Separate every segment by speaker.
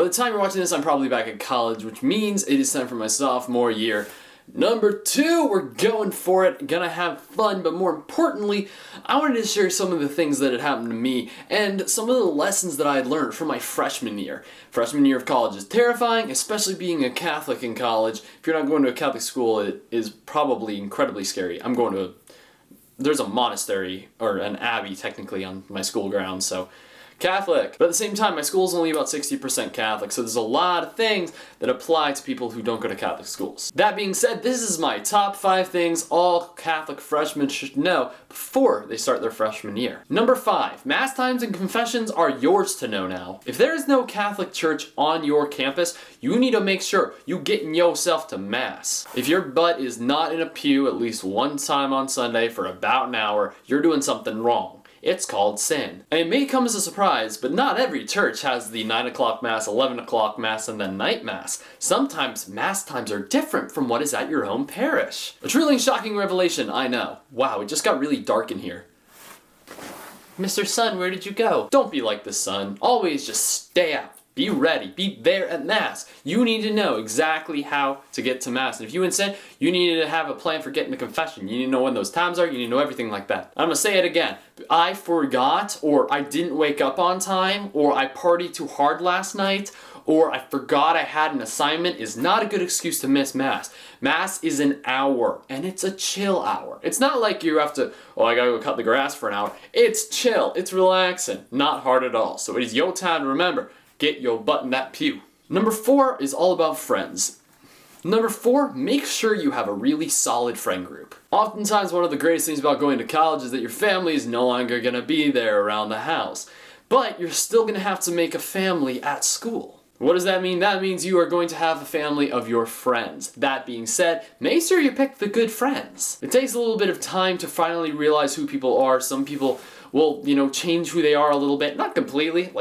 Speaker 1: the time you're watching this, I'm probably back at college, which means it is time for my sophomore year. Number 2, we're going for it, gonna have fun, but more importantly, I wanted to share some of the things that had happened to me and some of the lessons that I had learned from my freshman year. Freshman year of college is terrifying, especially being a Catholic in college. If you're not going to a Catholic school, it is probably incredibly scary. There's a monastery, or an abbey technically, on my school grounds, so Catholic. But at the same time, my school is only about 60% Catholic, so there's a lot of things that apply to people who don't go to Catholic schools. That being said, this is my top 5 things all Catholic freshmen should know before they start their freshman year. Number 5, Mass times and confessions are yours to know now. If there is no Catholic church on your campus, you need to make sure you getting yourself to Mass. If your butt is not in a pew at least one time on Sunday for about an hour, you're doing something wrong. It's called sin. And it may come as a surprise, but not every church has the 9 o'clock Mass, 11 o'clock Mass, and then night Mass. Sometimes Mass times are different from what is at your home parish. A truly shocking revelation, I know. Wow, it just got really dark in here. Mr. Sun, where did you go? Don't be like the sun. Always just stay out. Be ready. Be there at Mass. You need to know exactly how to get to Mass. And if you insist, you need to have a plan for getting to confession. You need to know when those times are. You need to know everything like that. I'm going to say it again. I forgot, or I didn't wake up on time, or I partied too hard last night, or I forgot I had an assignment is not a good excuse to miss Mass. Mass is an hour, and it's a chill hour. It's not like you have to, I gotta go cut the grass for an hour. It's chill. It's relaxing. Not hard at all. So it is your time to remember. Get your butt in that pew. Number 4 is all about friends. Number 4, make sure you have a really solid friend group. Oftentimes, one of the greatest things about going to college is that your family is no longer going to be there around the house. But you're still going to have to make a family at school. What does that mean? That means you are going to have a family of your friends. That being said, make sure you pick the good friends. It takes a little bit of time to finally realize who people are. Some people will, change who they are a little bit. Not completely,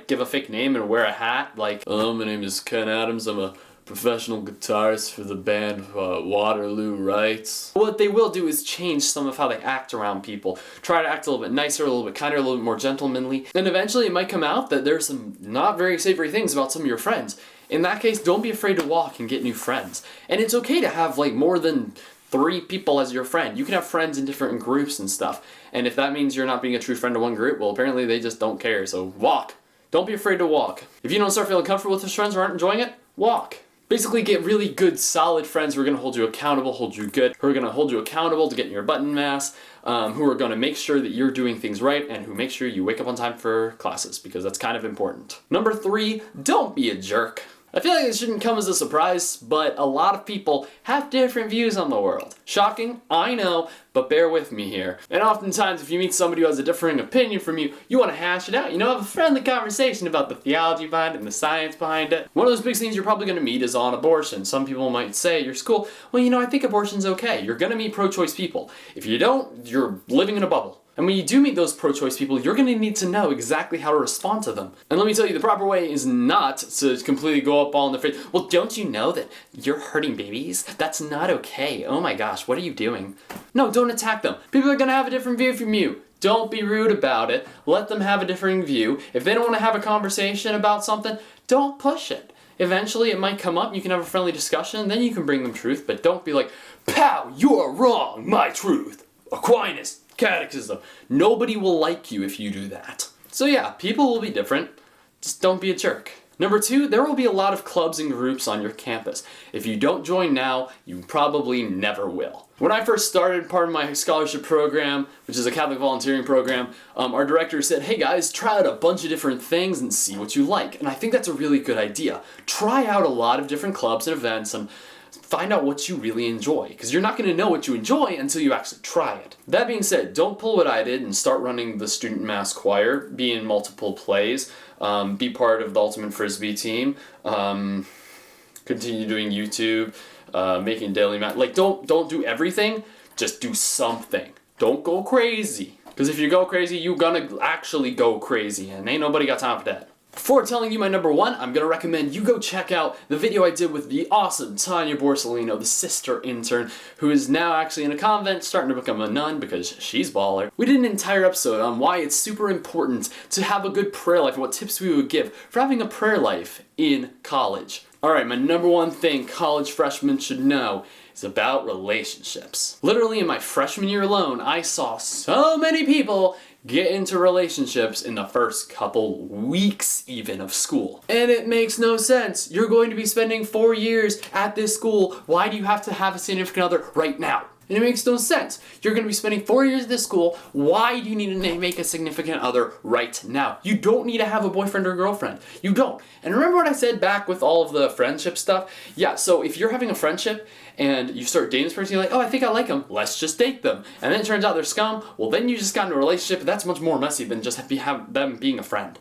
Speaker 1: give a fake name and wear a hat. My name is Ken Adams. I'm a professional guitarist for the band Waterloo Rights. What they will do is change some of how they act around people. Try to act a little bit nicer, a little bit kinder, a little bit more gentlemanly. And eventually it might come out that there's some not very savory things about some of your friends. In that case, don't be afraid to walk and get new friends. And it's okay to have more than 3 people as your friend. You can have friends in different groups and stuff. And if that means you're not being a true friend to one group, well, apparently they just don't care. So walk. Don't be afraid to walk. If you don't start feeling comfortable with those friends or aren't enjoying it, walk. Basically get really good, solid friends who are going to hold you accountable, hold you good, who are going to hold you accountable to getting your butt in Mass, who are going to make sure that you're doing things right, and who make sure you wake up on time for classes, because that's kind of important. Number 3, don't be a jerk. I feel like it shouldn't come as a surprise, but a lot of people have different views on the world. Shocking, I know, but bear with me here. And oftentimes, if you meet somebody who has a differing opinion from you, you want to hash it out. Have a friendly conversation about the theology behind it and the science behind it. One of those big things you're probably going to meet is on abortion. Some people might say at your school, I think abortion's okay. You're going to meet pro-choice people. If you don't, you're living in a bubble. And when you do meet those pro-choice people, you're going to need to know exactly how to respond to them. And let me tell you, the proper way is not to completely go up all in their face. Well, don't you know that you're hurting babies? That's not okay. Oh my gosh, what are you doing? No, don't attack them. People are going to have a different view from you. Don't be rude about it. Let them have a differing view. If they don't want to have a conversation about something, don't push it. Eventually, it might come up, you can have a friendly discussion, then you can bring them truth, but don't be like, pow, you are wrong, my truth. Aquinas. Catechism. Nobody will like you if you do that. So yeah, people will be different. Just don't be a jerk. Number 2, there will be a lot of clubs and groups on your campus. If you don't join now, you probably never will. When I first started part of my scholarship program, which is a Catholic volunteering program, our director said, hey guys, try out a bunch of different things and see what you like. And I think that's a really good idea. Try out a lot of different clubs and events and find out what you really enjoy, because you're not going to know what you enjoy until you actually try it. That being said, don't pull what I did and start running the student mass choir, be in multiple plays, be part of the Ultimate Frisbee team, continue doing YouTube, making daily math. Don't do everything, just do something. Don't go crazy, because if you go crazy, you're gonna actually go crazy, and ain't nobody got time for that. Before telling you my number one, I'm going to recommend you go check out the video I did with the awesome Tanya Borsellino, the sister intern, who is now actually in a convent, starting to become a nun because she's baller. We did an entire episode on why it's super important to have a good prayer life and what tips we would give for having a prayer life in college. Alright, my number one thing college freshmen should know is about relationships. Literally in my freshman year alone, I saw so many people get into relationships in the first couple weeks even of school. And it makes no sense. You're going to be spending 4 years at this school. Why do you have to have a significant other right now? And it makes no sense. You're going to be spending 4 years at this school. Why do you need to make a significant other right now? You don't need to have a boyfriend or girlfriend. You don't. And remember what I said back with all of the friendship stuff? Yeah, so if you're having a friendship and you start dating this person, you're like, oh, I think I like them. Let's just date them. And then it turns out they're scum. Well, then you just got into a relationship. That's much more messy than just have them being a friend.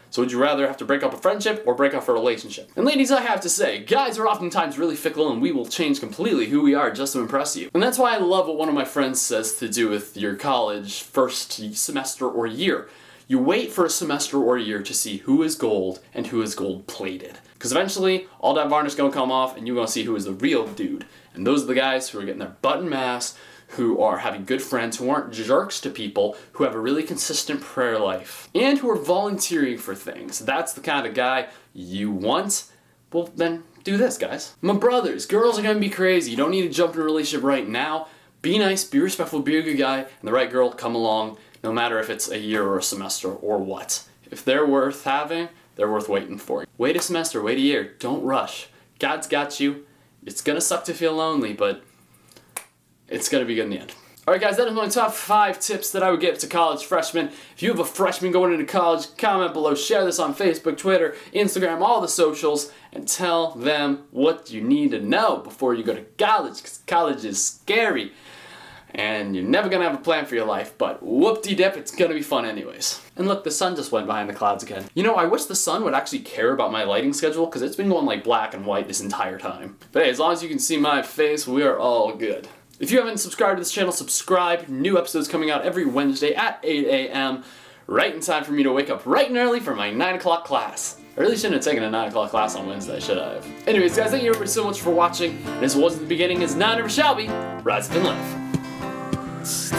Speaker 1: So would you rather have to break up a friendship or break up a relationship? And ladies, I have to say, guys are oftentimes really fickle and we will change completely who we are just to impress you. And that's why I love what one of my friends says to do with your college first semester or year. You wait for a semester or a year to see who is gold and who is gold plated. Because eventually, all that varnish is going to come off and you're going to see who is the real dude. And those are the guys who are getting their butt in mass, who are having good friends, who aren't jerks to people, who have a really consistent prayer life, and who are volunteering for things. That's the kind of guy you want. Well, then do this, guys. My brothers, girls are gonna be crazy. You don't need to jump in a relationship right now. Be nice, be respectful, be a good guy, and the right girl will come along, no matter if it's a year or a semester or what. If they're worth having, they're worth waiting for. Wait a semester, wait a year, don't rush. God's got you. It's gonna suck to feel lonely, but it's gonna be good in the end. Alright guys, that is my top 5 tips that I would give to college freshmen. If you have a freshman going into college, comment below, share this on Facebook, Twitter, Instagram, all the socials, and tell them what you need to know before you go to college, because college is scary. And you're never gonna have a plan for your life, but whoop-de-dip, it's gonna be fun anyways. And look, the sun just went behind the clouds again. You know, I wish the sun would actually care about my lighting schedule, because it's been going like black and white this entire time. But hey, as long as you can see my face, we are all good. If you haven't subscribed to this channel, subscribe. New episodes coming out every Wednesday at 8 a.m. Right in time for me to wake up bright and early for my 9 o'clock class. I really shouldn't have taken a 9 o'clock class on Wednesday, should I have? Anyways, guys, thank you everybody so much for watching. And as was at the beginning, as now never shall be, rise up and live.